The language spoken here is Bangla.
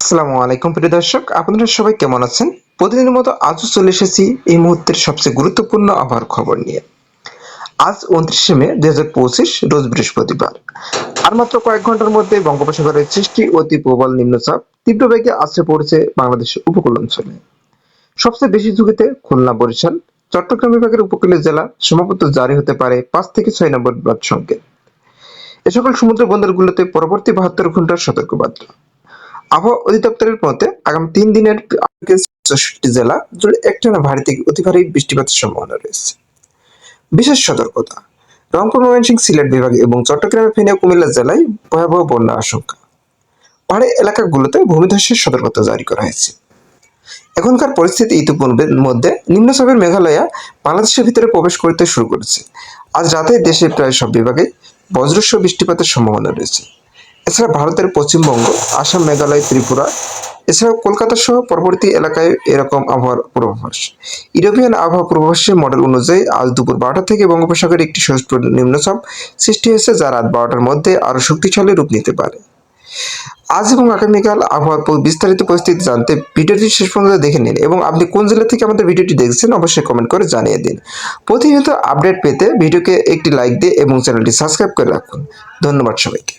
আসসালামু আলাইকুম প্রিয় দর্শক, আপনারা সবাই কেমন আছেন? প্রতিদিনের মতো আজও চলে এসেছি এই মুহূর্তের সবচেয়ে গুরুত্বপূর্ণ আবহাওয়ার খবর নিয়ে। আজ 29শে মে 2025, রোজ বৃহস্পতিবার। আর মাত্র কয়েক ঘন্টার মধ্যে বঙ্গোপসাগরের সৃষ্টি অতি প্রবল নিম্নচাপ তীব্র বেগে আছড়ে পড়েছে বাংলাদেশের উপকূল অঞ্চলে। সবচেয়ে বেশি ঝুঁকিতে খুলনা, বরিশাল, চট্টগ্রাম বিভাগের উপকূলীয় জেলা সম্ভবত জারি হতে পারে ৫ থেকে ৬ নম্বর বিপদ সংকেত। এ সকল সমুদ্র বন্দরগুলোতে পরবর্তী ৭২ ঘন্টার সতর্কবার্তা। আবহাওয়া অধিদপ্তরের মতে আগামী ৩ দিনের ৬৪ জেলা জুড়ে একটানা ভারী থেকে অতি ভারী বৃষ্টিপাতের সম্ভাবনা রয়েছে। বিশেষ সতর্কতা: রংপুর, ময়মনসিংহ, সিলেট বিভাগ এবং চট্টগ্রাম, ফেনী ও কুমিল্লা জেলায় ভয়াবহ বন্যার আশঙ্কা। পাহাড়ি এলাকাগুলোতে ভূমিধসের সতর্কতা জারি করা হয়েছে। এখনকার পরিস্থিতি ইতিমধ্যে নিম্নচাপের মেঘালয়া বাংলাদেশের ভিতরে প্রবেশ করতে শুরু করেছে। আজ রাতে দেশের প্রায় সব বিভাগে বজ্রসহ বৃষ্টিপাতের সম্ভাবনা রয়েছে। এছাড়া ভারতের পশ্চিমবঙ্গ, আসাম, মেঘালয়, ত্রিপুরা, এছাড়াও কলকাতা সহ পরবর্তী এলাকায় এরকম আবহাওয়ার পূর্বাভাস। ইউরোপিয়ান আবহাওয়া পূর্বাভাসের মডেল অনুযায়ী আজ দুপুর ১২টা থেকে বঙ্গোপসাগরে একটি সৃষ্ট নিম্নচাপ সৃষ্টি হয়েছে, যা রাত ১২টার মধ্যে আরও শক্তিশালী রূপ নিতে পারে। আজ এবং আগামীকাল আবহাওয়ার বিস্তারিত পরিস্থিতি জানতে ভিডিওটি শেষ পর্যন্ত দেখে নিন এবং আপনি কোন জেলা থেকে আমাদের ভিডিওটি দেখছেন অবশ্যই কমেন্ট করে জানিয়ে দিন। প্রতিনিয়ত আপডেট পেতে ভিডিওকে একটি লাইক দিয়ে এবং চ্যানেলটি সাবস্ক্রাইব করে রাখুন। ধন্যবাদ সবাইকে।